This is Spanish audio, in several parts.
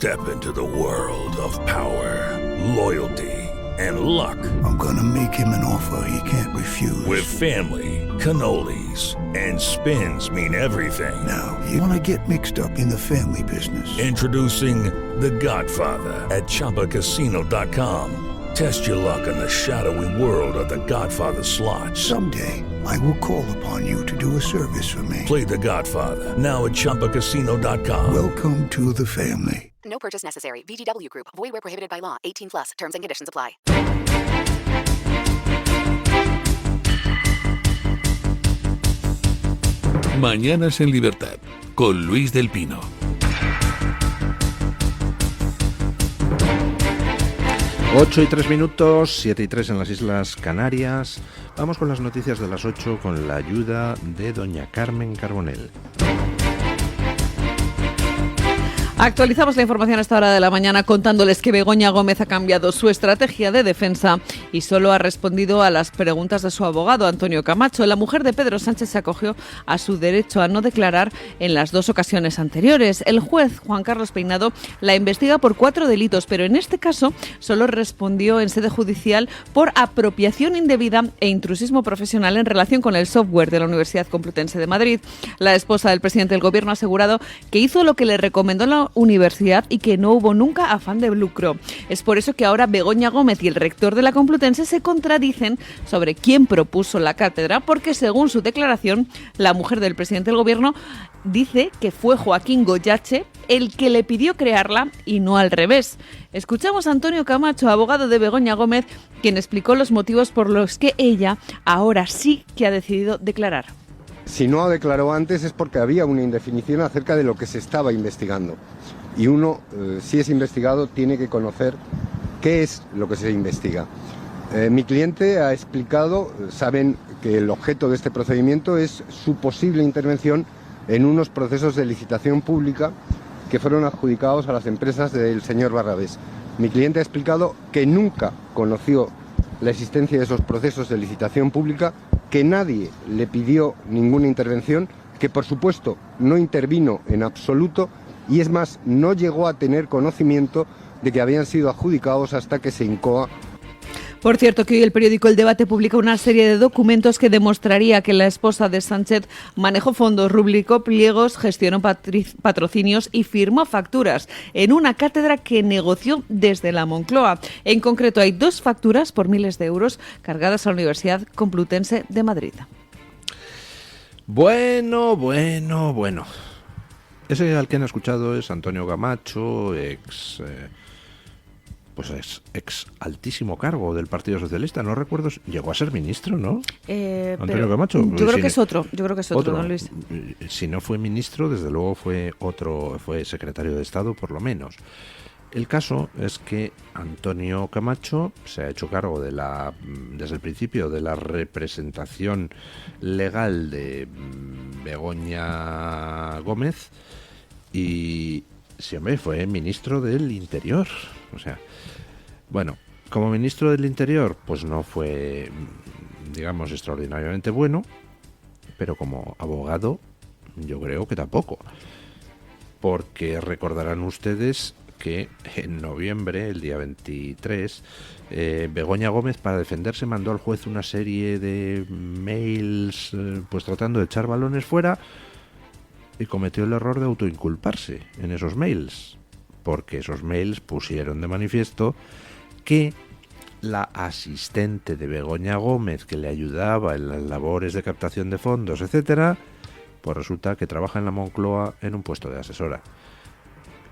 Step into the world of power, loyalty, and luck. I'm gonna make him an offer he can't refuse. With family, cannolis, and spins mean everything. Now, you wanna get mixed up in the family business. Introducing The Godfather at ChumbaCasino.com. Test your luck in the shadowy world of The Godfather slot. Someday, I will call upon you to do a service for me. Play The Godfather, now at ChumbaCasino.com. Welcome to the family. No purchase necessary. VGW Group. Void where prohibited by law. 18+. Terms and conditions apply. Mañanas en Libertad, con Luis del Pino. 8:03, 7:03 en las Islas Canarias. Vamos con las noticias de las 8 con la ayuda de doña Carmen Carbonell. Actualizamos la información a esta hora de la mañana contándoles que Begoña Gómez ha cambiado su estrategia de defensa y solo ha respondido a las preguntas de su abogado, Antonio Camacho. La mujer de Pedro Sánchez se acogió a su derecho a no declarar en las dos ocasiones anteriores. El juez Juan Carlos Peinado la investiga por 4 delitos, pero en este caso solo respondió en sede judicial por apropiación indebida e intrusismo profesional en relación con el software de la Universidad Complutense de Madrid. La esposa del presidente del Gobierno ha asegurado que hizo lo que le recomendó la universidad y que no hubo nunca afán de lucro. Es por eso que ahora Begoña Gómez y el rector de la Complutense se contradicen sobre quién propuso la cátedra, porque según su declaración, la mujer del presidente del Gobierno dice que fue Joaquín Goyache el que le pidió crearla y no al revés. Escuchamos a Antonio Camacho, abogado de Begoña Gómez, quien explicó los motivos por los que ella ahora sí que ha decidido declarar. Si no ha declarado antes es porque había una indefinición acerca de lo que se estaba investigando. Y uno, si es investigado, tiene que conocer qué es lo que se investiga. Mi cliente ha explicado, saben que el objeto de este procedimiento es su posible intervención en unos procesos de licitación pública que fueron adjudicados a las empresas del señor Barrabés. Mi cliente ha explicado que nunca conoció la existencia de esos procesos de licitación pública, que nadie le pidió ninguna intervención, que por supuesto no intervino en absoluto y es más, no llegó a tener conocimiento de que habían sido adjudicados hasta que se incoa. Por cierto, que hoy el periódico El Debate publica una serie de documentos que demostraría que la esposa de Sánchez manejó fondos, rubricó pliegos, gestionó patrocinios y firmó facturas en una cátedra que negoció desde la Moncloa. En concreto, hay 2 facturas por miles de euros cargadas a la Universidad Complutense de Madrid. Bueno. Ese al que han escuchado es Antonio Camacho, ex altísimo cargo del Partido Socialista. No recuerdo, llegó a ser ministro, ¿no? Antonio Camacho. Yo creo que es otro, ¿no, Luis? Si no fue ministro, desde luego fue secretario de Estado, por lo menos. El caso es que Antonio Camacho se ha hecho cargo desde el principio de la representación legal de Begoña Gómez y sí, hombre, fue ministro del Interior. O sea, bueno, como ministro del Interior, pues no fue, digamos, extraordinariamente bueno, pero como abogado, yo creo que tampoco. Porque recordarán ustedes que en noviembre, el día 23, Begoña Gómez, para defenderse, mandó al juez una serie de mails, pues tratando de echar balones fuera, y cometió el error de autoinculparse en esos mails, porque esos mails pusieron de manifiesto que la asistente de Begoña Gómez, que le ayudaba en las labores de captación de fondos, etcétera, pues resulta que trabaja en la Moncloa en un puesto de asesora.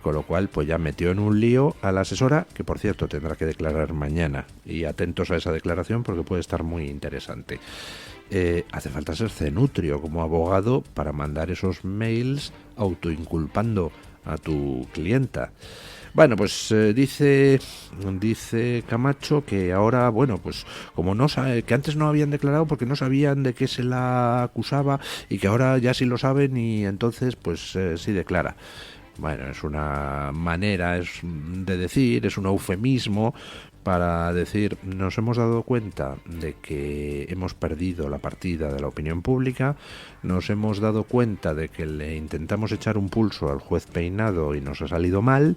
Con lo cual, pues ya metió en un lío a la asesora, que por cierto tendrá que declarar mañana. Y atentos a esa declaración porque puede estar muy interesante. Hace falta ser cenutrio como abogado para mandar esos mails autoinculpando a tu clienta. Bueno, pues dice Camacho que ahora, bueno, pues como no sabe, que antes no habían declarado porque no sabían de qué se la acusaba y que ahora ya sí lo saben y entonces pues sí declara. Bueno, es una manera de decir, es un eufemismo para decir, nos hemos dado cuenta de que hemos perdido la partida de la opinión pública, nos hemos dado cuenta de que le intentamos echar un pulso al juez Peinado y nos ha salido mal,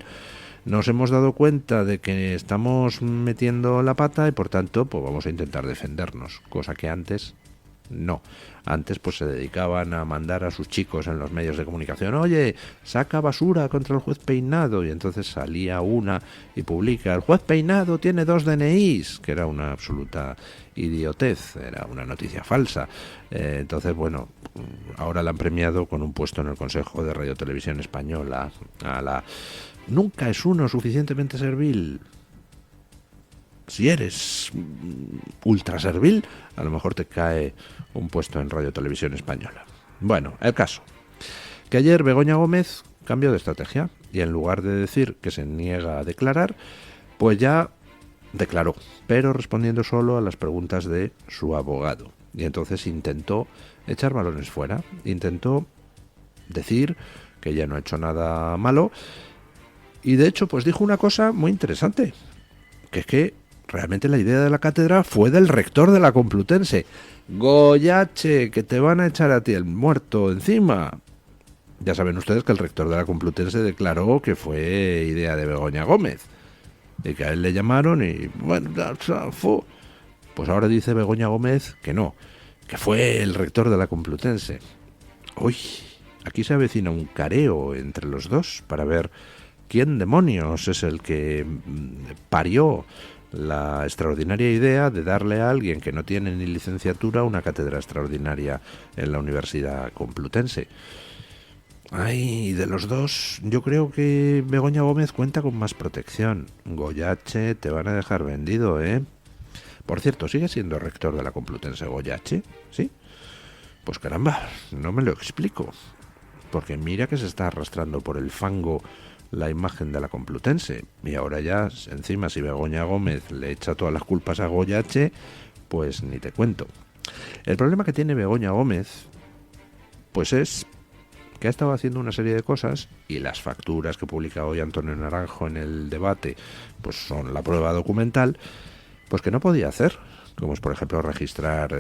nos hemos dado cuenta de que estamos metiendo la pata y por tanto pues vamos a intentar defendernos, cosa que antes no. Antes pues se dedicaban a mandar a sus chicos en los medios de comunicación, oye, saca basura contra el juez Peinado, y entonces salía una y publica, el juez Peinado tiene 2 DNIs, que era una absoluta idiotez, era una noticia falsa. Entonces, bueno, ahora la han premiado con un puesto en el Consejo de Radio Televisión Española a la... Nunca es uno suficientemente servil. Si eres ultra servil, a lo mejor te cae un puesto en Radio Televisión Española. Bueno, el caso, que ayer Begoña Gómez cambió de estrategia y en lugar de decir que se niega a declarar, pues ya declaró, pero respondiendo solo a las preguntas de su abogado. Y entonces intentó echar balones fuera, intentó decir que ella no ha hecho nada malo y de hecho pues dijo una cosa muy interesante, que es que realmente la idea de la cátedra fue del rector de la Complutense. Goyache, que te van a echar a ti el muerto encima. Ya saben ustedes que el rector de la Complutense declaró que fue idea de Begoña Gómez y que a él le llamaron y bueno, pues ahora dice Begoña Gómez que no, que fue el rector de la Complutense. Uy, aquí se avecina un careo entre los dos para ver quién demonios es el que parió la extraordinaria idea de darle a alguien que no tiene ni licenciatura una cátedra extraordinaria en la Universidad Complutense. Ay, de los dos, yo creo que Begoña Gómez cuenta con más protección. Goyache, te van a dejar vendido, ¿eh? Por cierto, ¿sigue siendo rector de la Complutense Goyache? ¿Sí? Pues caramba, no me lo explico. Porque mira que se está arrastrando por el fango la imagen de la Complutense, y ahora ya, encima, si Begoña Gómez le echa todas las culpas a Goyache, pues ni te cuento. El problema que tiene Begoña Gómez, pues es que ha estado haciendo una serie de cosas, y las facturas que publica hoy Antonio Naranjo en el debate, pues son la prueba documental, pues que no podía hacer, como es por ejemplo registrar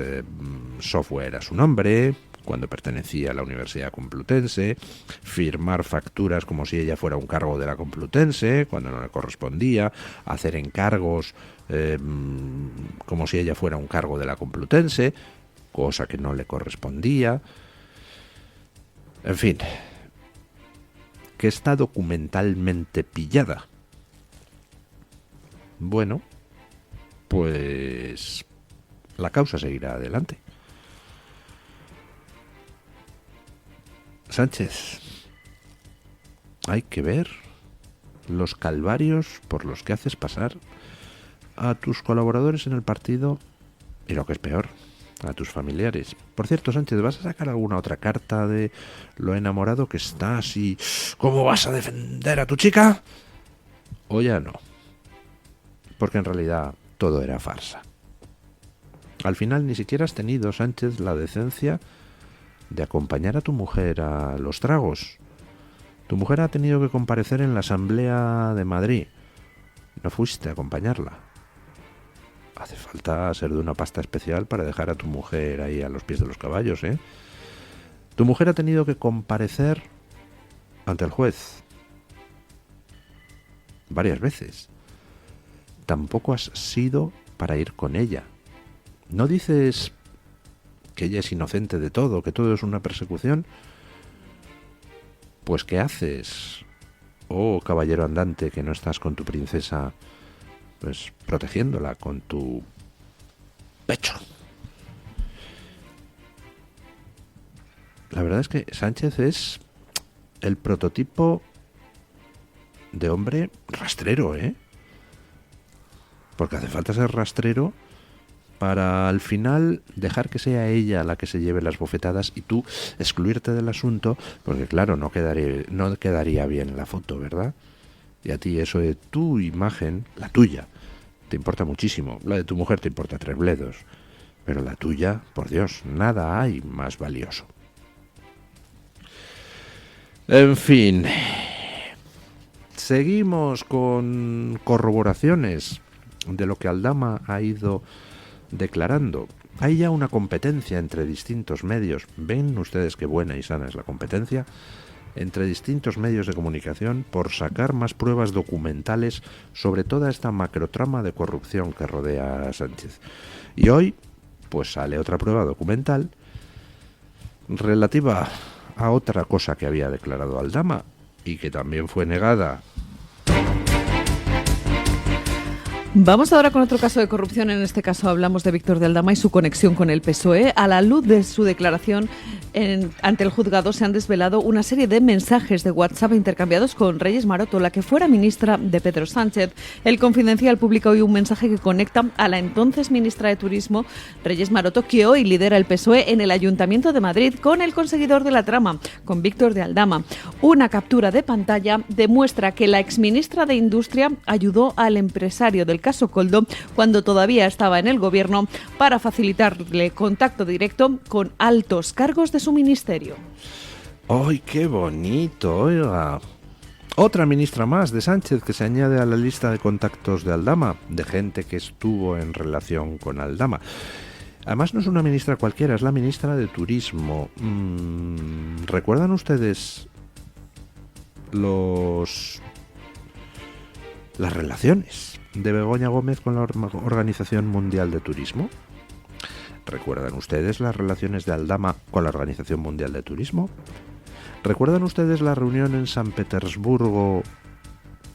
software a su nombre, cuando pertenecía a la Universidad Complutense, firmar facturas como si ella fuera un cargo de la Complutense, cuando no le correspondía, hacer encargos como si ella fuera un cargo de la Complutense, cosa que no le correspondía. En fin, que está documentalmente pillada. Bueno, pues la causa seguirá adelante. Sánchez, hay que ver los calvarios por los que haces pasar a tus colaboradores en el partido y, lo que es peor, a tus familiares. Por cierto, Sánchez, ¿vas a sacar alguna otra carta de lo enamorado que estás y cómo vas a defender a tu chica? O ya no, porque en realidad todo era farsa. Al final ni siquiera has tenido, Sánchez, la decencia de acompañar a tu mujer a los tragos. Tu mujer ha tenido que comparecer en la Asamblea de Madrid. No fuiste a acompañarla. Hace falta ser de una pasta especial para dejar a tu mujer ahí a los pies de los caballos, ¿eh? Tu mujer ha tenido que comparecer ante el juez varias veces. Tampoco has sido para ir con ella. No dices que ella es inocente de todo, que todo es una persecución. Pues ¿qué haces? Oh, caballero andante, que no estás con tu princesa, pues protegiéndola con tu pecho. La verdad es que Sánchez es el prototipo de hombre rastrero, ¿eh? Porque hace falta ser rastrero para al final dejar que sea ella la que se lleve las bofetadas y tú excluirte del asunto, porque claro, no quedaría bien la foto, ¿verdad? Y a ti eso de tu imagen, la tuya, te importa muchísimo. La de tu mujer te importa 3 bledos, pero la tuya, por Dios, nada hay más valioso. En fin, seguimos con corroboraciones de lo que Aldama ha ido declarando. Hay ya una competencia entre distintos medios. ¿Ven ustedes qué buena y sana es la competencia? entre distintos medios de comunicación por sacar más pruebas documentales sobre toda esta macrotrama de corrupción que rodea a Sánchez. Y hoy, pues sale otra prueba documental relativa a otra cosa que había declarado Aldama y que también fue negada. Vamos ahora con otro caso de corrupción. En este caso hablamos de Víctor de Aldama y su conexión con el PSOE. A la luz de su declaración ante el juzgado se han desvelado una serie de mensajes de WhatsApp intercambiados con Reyes Maroto, la que fuera ministra de Pedro Sánchez. El Confidencial publica hoy un mensaje que conecta a la entonces ministra de Turismo, Reyes Maroto, que hoy lidera el PSOE en el Ayuntamiento de Madrid, con el conseguidor de la trama, con Víctor de Aldama. Una captura de pantalla demuestra que la exministra de Industria ayudó al empresario del caso Coldo cuando todavía estaba en el gobierno para facilitarle contacto directo con altos cargos de su ministerio. ¡Ay, qué bonito! Oiga, otra ministra más de Sánchez que se añade a la lista de contactos de Aldama, de gente que estuvo en relación con Aldama. Además no es una ministra cualquiera, es la ministra de Turismo. ¿Recuerdan ustedes las relaciones de Begoña Gómez con la Organización Mundial de Turismo? ¿Recuerdan ustedes las relaciones de Aldama con la Organización Mundial de Turismo? ¿Recuerdan ustedes la reunión en San Petersburgo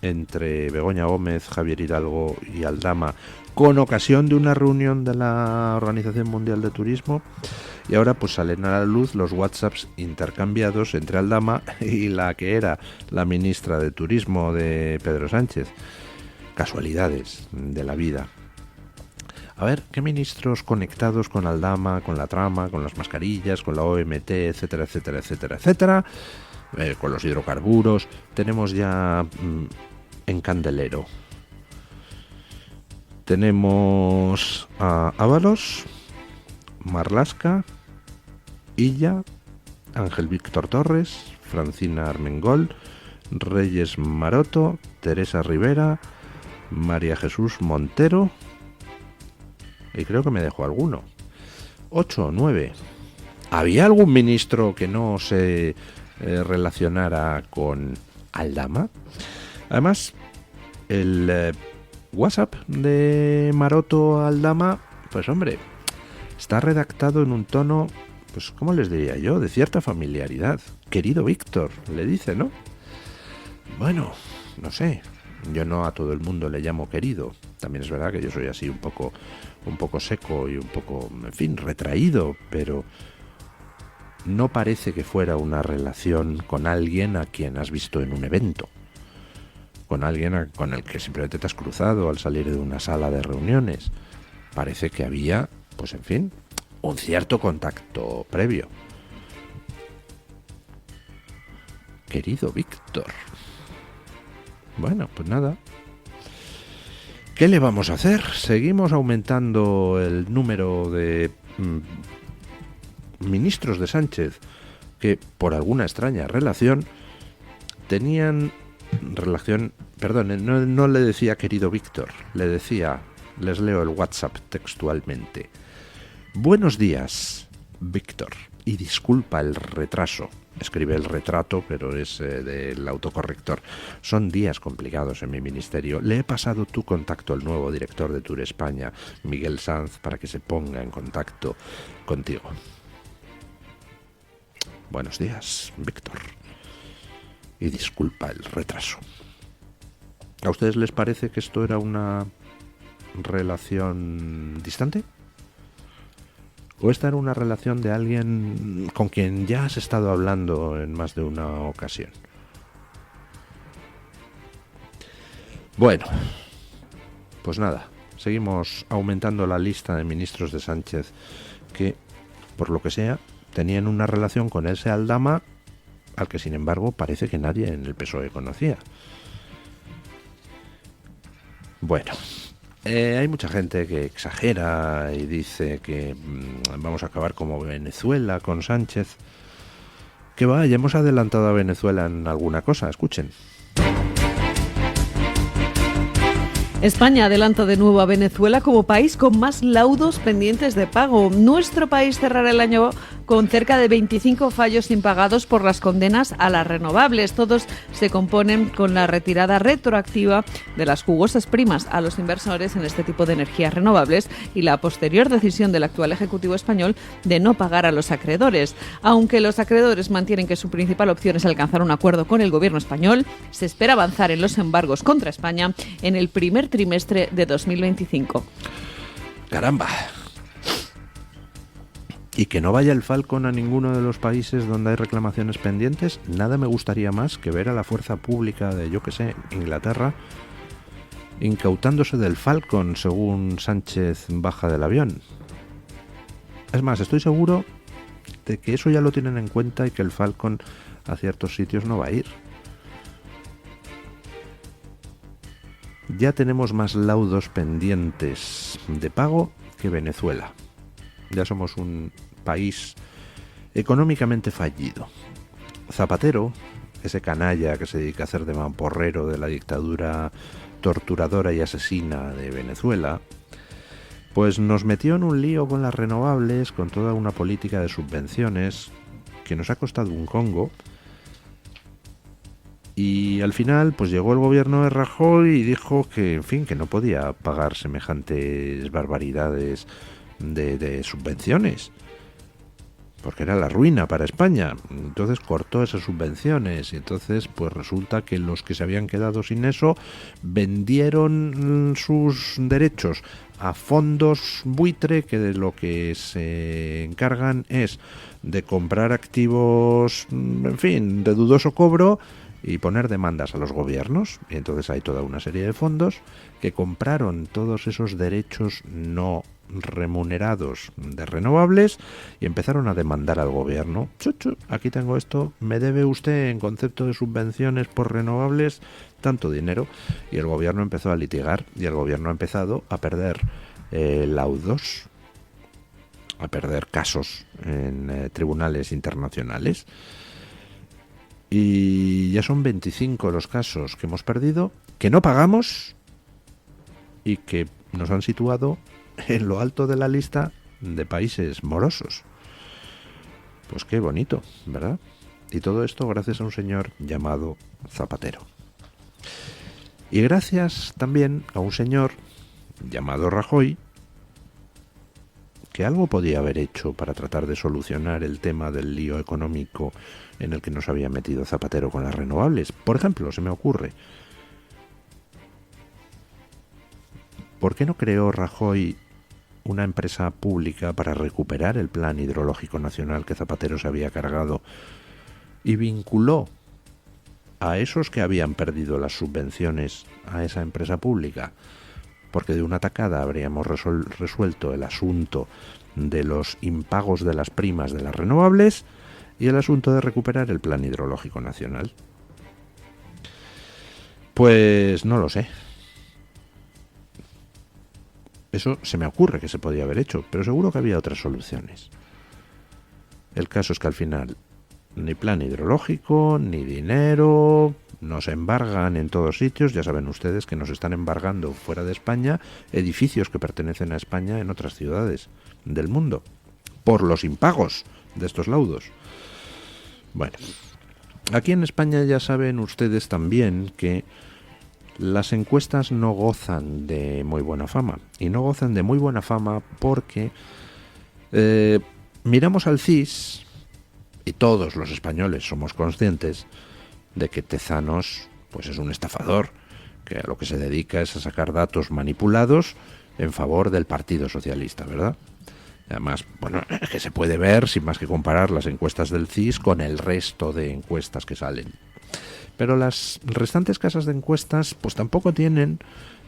entre Begoña Gómez, Javier Hidalgo y Aldama con ocasión de una reunión de la Organización Mundial de Turismo? Y ahora pues salen a la luz los WhatsApps intercambiados entre Aldama y la que era la ministra de Turismo de Pedro Sánchez. Casualidades de la vida. A ver, ¿qué ministros conectados con Aldama, con la trama, con las mascarillas, con la OMT, etcétera, etcétera, etcétera, etcétera, con los hidrocarburos, tenemos ya en candelero? Tenemos a Ábalos, Marlaska, Illa, Ángel Víctor Torres, Francina Armengol, Reyes Maroto, Teresa Rivera, María Jesús Montero, y creo que me dejo alguno. 8 o 9. ¿Había algún ministro que no se relacionara con Aldama? Además, el WhatsApp de Maroto a Aldama, pues hombre, está redactado en un tono, pues ¿cómo les diría yo? De cierta familiaridad. Querido Víctor, le dice, ¿no? Bueno, no sé. Yo no a todo el mundo le llamo querido. También es verdad que yo soy así un poco seco y un poco, en fin, retraído, pero no parece que fuera una relación con alguien a quien has visto en un evento, con alguien con el que simplemente te has cruzado al salir de una sala de reuniones. Parece que había, pues en fin, un cierto contacto previo. Querido Víctor. Bueno, pues nada. ¿Qué le vamos a hacer? Seguimos aumentando el número de ministros de Sánchez que, por alguna extraña relación, tenían relación... Perdón, no le decía querido Víctor, le decía, les leo el WhatsApp textualmente. Buenos días, Víctor, y disculpa el retraso. Escribe el retrato, pero es del autocorrector. Son días complicados en mi ministerio. Le he pasado tu contacto al nuevo director de Tour España, Miguel Sanz, para que se ponga en contacto contigo. Buenos días, Víctor. Y disculpa el retraso. ¿A ustedes les parece que esto era una relación distante? ¿O esta era una relación de alguien con quien ya has estado hablando en más de una ocasión? Bueno, pues nada, seguimos aumentando la lista de ministros de Sánchez que, por lo que sea, tenían una relación con ese Aldama al que, sin embargo, parece que nadie en el PSOE conocía. Bueno... hay mucha gente que exagera y dice que vamos a acabar como Venezuela con Sánchez. Que va, ya hemos adelantado a Venezuela en alguna cosa, escuchen. España adelanta de nuevo a Venezuela como país con más laudos pendientes de pago. Nuestro país cerrará el año con cerca de 25 fallos impagados por las condenas a las renovables. Todos se componen con la retirada retroactiva de las jugosas primas a los inversores en este tipo de energías renovables y la posterior decisión del actual Ejecutivo español de no pagar a los acreedores. Aunque los acreedores mantienen que su principal opción es alcanzar un acuerdo con el gobierno español, se espera avanzar en los embargos contra España en el primer trimestre de 2025. ¡Caramba! Y que no vaya el Falcon a ninguno de los países donde hay reclamaciones pendientes. Nada me gustaría más que ver a la fuerza pública de, yo que sé, Inglaterra, incautándose del Falcon según Sánchez baja del avión. Es más, estoy seguro de que eso ya lo tienen en cuenta y que el Falcon a ciertos sitios no va a ir. Ya tenemos más laudos pendientes de pago que Venezuela. Ya somos un país económicamente fallido. Zapatero, ese canalla que se dedica a hacer de mamporrero de la dictadura torturadora y asesina de Venezuela, pues nos metió en un lío con las renovables, con toda una política de subvenciones que nos ha costado un congo. Y al final, pues llegó el gobierno de Rajoy y dijo que, en fin, que no podía pagar semejantes barbaridades de subvenciones, porque era la ruina para España. Entonces cortó esas subvenciones y entonces pues resulta que los que se habían quedado sin eso vendieron sus derechos a fondos buitre que de lo que se encargan es de comprar activos, en fin, de dudoso cobro y poner demandas a los gobiernos. Y entonces hay toda una serie de fondos que compraron todos esos derechos no remunerados de renovables y empezaron a demandar al gobierno. Chuchu, aquí tengo esto, me debe usted en concepto de subvenciones por renovables tanto dinero. Y el gobierno empezó a litigar y el gobierno ha empezado a perder laudos, a perder casos en tribunales internacionales. Y ya son 25 los casos que hemos perdido, que no pagamos y que nos han situado en lo alto de la lista de países morosos. Pues qué bonito, ¿verdad? Y todo esto gracias a un señor llamado Zapatero. Y gracias también a un señor llamado Rajoy, que algo podía haber hecho para tratar de solucionar el tema del lío económico en el que nos había metido Zapatero con las renovables. Por ejemplo, se me ocurre, ¿por qué no creó Rajoy una empresa pública para recuperar el plan hidrológico nacional que Zapatero se había cargado y vinculó a esos que habían perdido las subvenciones a esa empresa pública? Porque de una tacada habríamos resuelto el asunto de los impagos de las primas de las renovables y el asunto de recuperar el plan hidrológico nacional. Pues no lo sé. Eso se me ocurre que se podía haber hecho, pero seguro que había otras soluciones. El caso es que al final ni plan hidrológico, ni dinero, nos embargan en todos sitios. Ya saben ustedes que nos están embargando fuera de España edificios que pertenecen a España en otras ciudades del mundo, por los impagos de estos laudos. Bueno, aquí en España ya saben ustedes también que las encuestas no gozan de muy buena fama. Y no gozan de muy buena fama porque miramos al CIS y todos los españoles somos conscientes de que Tezanos pues es un estafador, que a lo que se dedica es a sacar datos manipulados en favor del Partido Socialista, ¿verdad? Además, bueno, es que se puede ver sin más que comparar las encuestas del CIS con el resto de encuestas que salen. Pero las restantes casas de encuestas pues tampoco tienen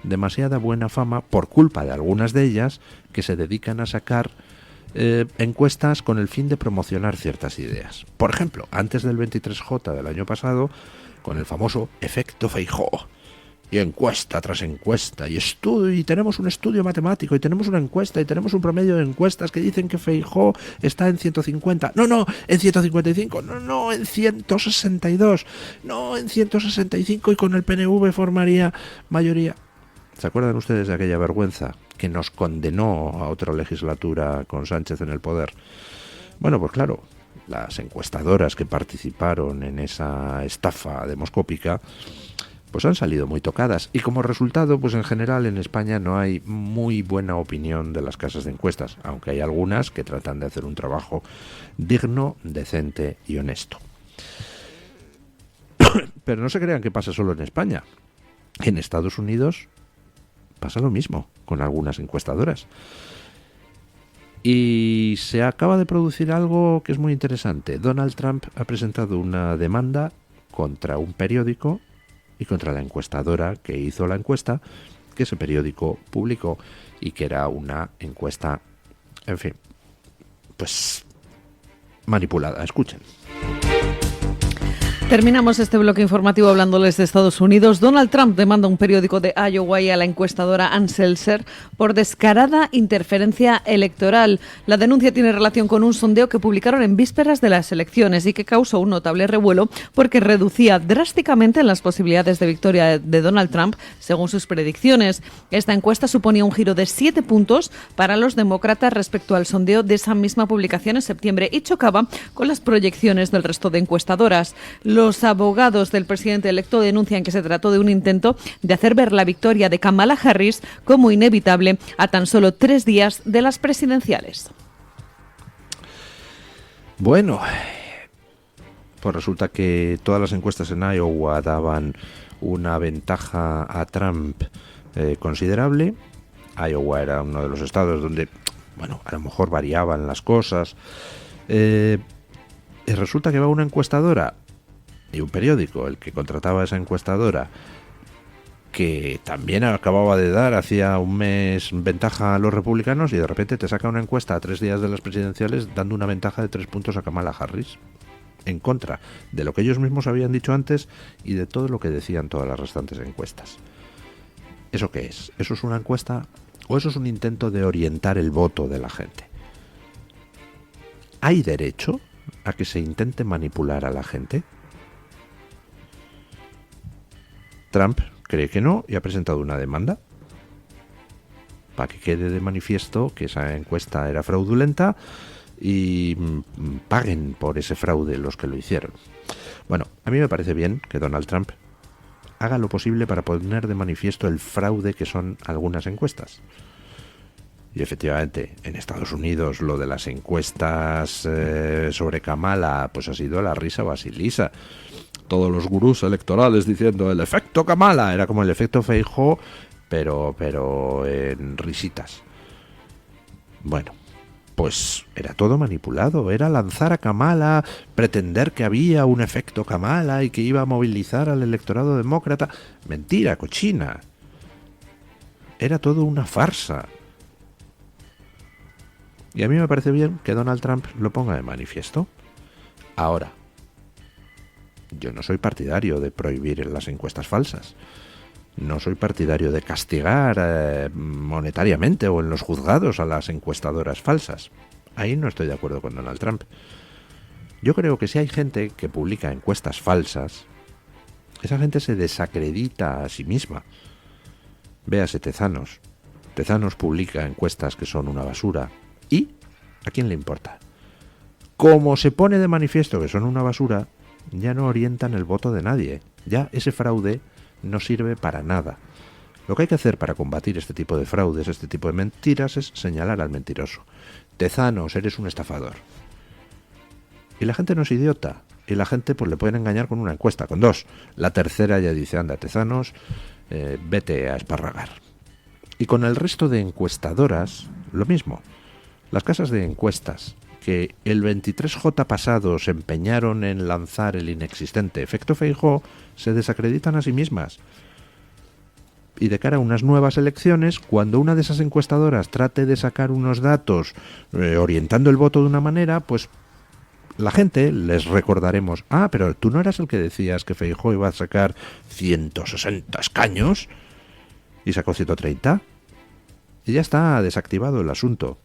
demasiada buena fama por culpa de algunas de ellas que se dedican a sacar encuestas con el fin de promocionar ciertas ideas. Por ejemplo, antes del 23J del año pasado, con el famoso efecto Feijóo, y encuesta tras encuesta, y tenemos un estudio matemático, y tenemos una encuesta, y tenemos un promedio de encuestas que dicen que Feijóo está en 150, no, en 155, no, en 162, no, en 165, y con el PNV formaría mayoría. ¿Se acuerdan ustedes de aquella vergüenza que nos condenó a otra legislatura con Sánchez en el poder? Bueno, pues claro, las encuestadoras que participaron en esa estafa demoscópica pues han salido muy tocadas, y como resultado, pues en general en España no hay muy buena opinión de las casas de encuestas, aunque hay algunas que tratan de hacer un trabajo digno, decente y honesto. Pero no se crean que pasa solo en España. En Estados Unidos pasa lo mismo con algunas encuestadoras. Y se acaba de producir algo que es muy interesante. Donald Trump ha presentado una demanda contra un periódico y contra la encuestadora que hizo la encuesta, que ese periódico publicó, y que era una encuesta, en fin, pues manipulada. Escuchen. Terminamos este bloque informativo hablándoles de Estados Unidos. Donald Trump demanda a un periódico de Iowa y a la encuestadora Ann Seltzer por descarada interferencia electoral. La denuncia tiene relación con un sondeo que publicaron en vísperas de las elecciones y que causó un notable revuelo porque reducía drásticamente las posibilidades de victoria de Donald Trump según sus predicciones. Esta encuesta suponía un giro de 7 puntos para los demócratas respecto al sondeo de esa misma publicación en septiembre y chocaba con las proyecciones del resto de encuestadoras. Los abogados del presidente electo denuncian que se trató de un intento de hacer ver la victoria de Kamala Harris como inevitable a tan solo 3 días de las presidenciales. Bueno, pues resulta que todas las encuestas en Iowa daban una ventaja a Trump considerable. Iowa era uno de los estados donde, bueno, a lo mejor variaban las cosas. Y resulta que va una encuestadora y un periódico, el que contrataba a esa encuestadora, que también acababa de dar hacía un mes ventaja a los republicanos, y de repente te saca una encuesta a 3 días de las presidenciales dando una ventaja de 3 puntos a Kamala Harris, en contra de lo que ellos mismos habían dicho antes y de todo lo que decían todas las restantes encuestas. ¿Eso qué es? ¿Eso es una encuesta o eso es un intento de orientar el voto de la gente? ¿Hay derecho a que se intente manipular a la gente? Trump cree que no y ha presentado una demanda para que quede de manifiesto que esa encuesta era fraudulenta y paguen por ese fraude los que lo hicieron. Bueno, a mí me parece bien que Donald Trump haga lo posible para poner de manifiesto el fraude que son algunas encuestas. Y efectivamente, en Estados Unidos lo de las encuestas sobre Kamala pues ha sido la risa basilisa. Todos los gurús electorales diciendo el efecto Kamala, era como el efecto Feijóo, pero en risitas. Bueno, pues era todo manipulado, era lanzar a Kamala, pretender que había un efecto Kamala y que iba a movilizar al electorado demócrata. Mentira, cochina. Era todo una farsa. Y a mí me parece bien que Donald Trump lo ponga de manifiesto. Ahora, yo no soy partidario de prohibir las encuestas falsas. No soy partidario de castigar monetariamente o en los juzgados a las encuestadoras falsas. Ahí no estoy de acuerdo con Donald Trump. Yo creo que si hay gente que publica encuestas falsas, esa gente se desacredita a sí misma. Véase Tezanos. Tezanos publica encuestas que son una basura. ¿Y a quién le importa? Como se pone de manifiesto que son una basura, ya no orientan el voto de nadie. Ya ese fraude no sirve para nada. Lo que hay que hacer para combatir este tipo de fraudes, este tipo de mentiras, es señalar al mentiroso. Tezanos, eres un estafador. Y la gente no es idiota. Y la gente pues le pueden engañar con una encuesta, con 2. La tercera ya dice, anda, Tezanos, vete a esparragar. Y con el resto de encuestadoras, lo mismo. Las casas de encuestas que el 23J pasado se empeñaron en lanzar el inexistente efecto Feijóo, se desacreditan a sí mismas. Y de cara a unas nuevas elecciones, cuando una de esas encuestadoras trate de sacar unos datos orientando el voto de una manera, pues la gente les recordaremos, pero tú no eras el que decías que Feijóo iba a sacar 160 escaños y sacó 130. Y ya está desactivado el asunto.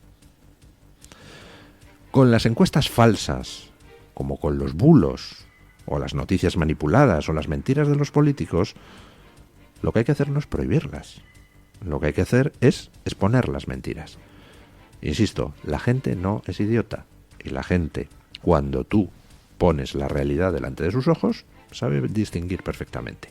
Con las encuestas falsas, como con los bulos, o las noticias manipuladas, o las mentiras de los políticos, lo que hay que hacer no es prohibirlas. Lo que hay que hacer es exponer las mentiras. Insisto, la gente no es idiota. Y la gente, cuando tú pones la realidad delante de sus ojos, sabe distinguir perfectamente.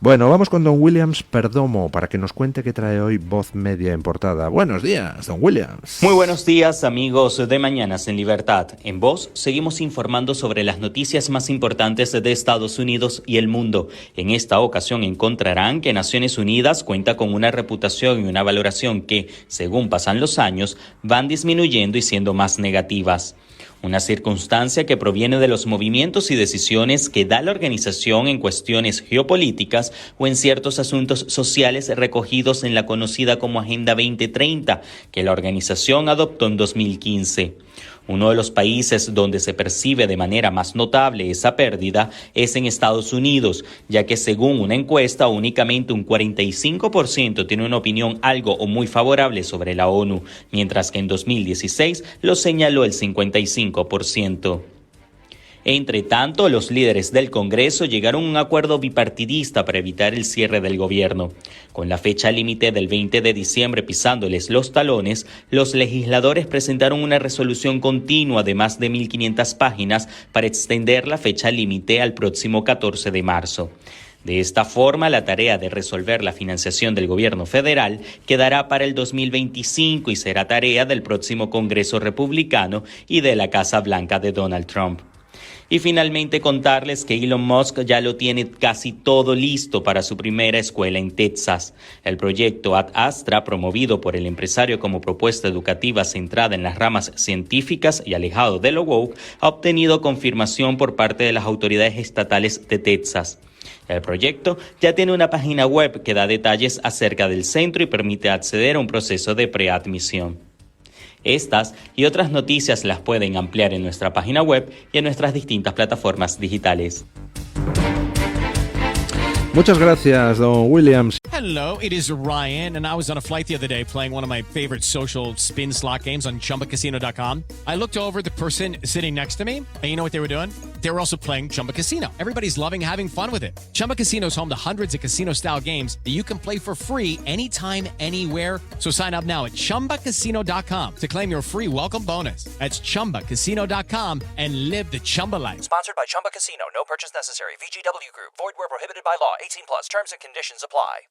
Bueno, vamos con don Williams Perdomo para que nos cuente qué trae hoy Voz Media en portada. Buenos días, don Williams. Muy buenos días, amigos de Mañanas en Libertad. En Voz seguimos informando sobre las noticias más importantes de Estados Unidos y el mundo. En esta ocasión encontrarán que Naciones Unidas cuenta con una reputación y una valoración que, según pasan los años, van disminuyendo y siendo más negativas. Una circunstancia que proviene de los movimientos y decisiones que da la organización en cuestiones geopolíticas o en ciertos asuntos sociales recogidos en la conocida como Agenda 2030, que la organización adoptó en 2015. Uno de los países donde se percibe de manera más notable esa pérdida es en Estados Unidos, ya que según una encuesta únicamente un 45% tiene una opinión algo o muy favorable sobre la ONU, mientras que en 2016 lo señaló el 55%. Entre tanto, los líderes del Congreso llegaron a un acuerdo bipartidista para evitar el cierre del gobierno. Con la fecha límite del 20 de diciembre pisándoles los talones, los legisladores presentaron una resolución continua de más de 1.500 páginas para extender la fecha límite al próximo 14 de marzo. De esta forma, la tarea de resolver la financiación del gobierno federal quedará para el 2025 y será tarea del próximo Congreso republicano y de la Casa Blanca de Donald Trump. Y finalmente contarles que Elon Musk ya lo tiene casi todo listo para su primera escuela en Texas. El proyecto Ad Astra, promovido por el empresario como propuesta educativa centrada en las ramas científicas y alejado de lo woke, ha obtenido confirmación por parte de las autoridades estatales de Texas. El proyecto ya tiene una página web que da detalles acerca del centro y permite acceder a un proceso de preadmisión. Estas y otras noticias las pueden ampliar en nuestra página web y en nuestras distintas plataformas digitales. Muchas gracias, don Williams. Hello, it is Ryan, and I was on a flight the other day playing one of my favorite social spin slot games on ChumbaCasino.com. I looked over at the person sitting next to me, and you know what they were doing? They were also playing Chumba Casino. Everybody's loving having fun with it. Chumba Casino is home to hundreds of casino-style games that you can play for free anytime, anywhere. So sign up now at ChumbaCasino.com to claim your free welcome bonus. That's ChumbaCasino.com and live the Chumba life. Sponsored by Chumba Casino. No purchase necessary. VGW Group. Void where prohibited by law. 18+. Terms and conditions apply.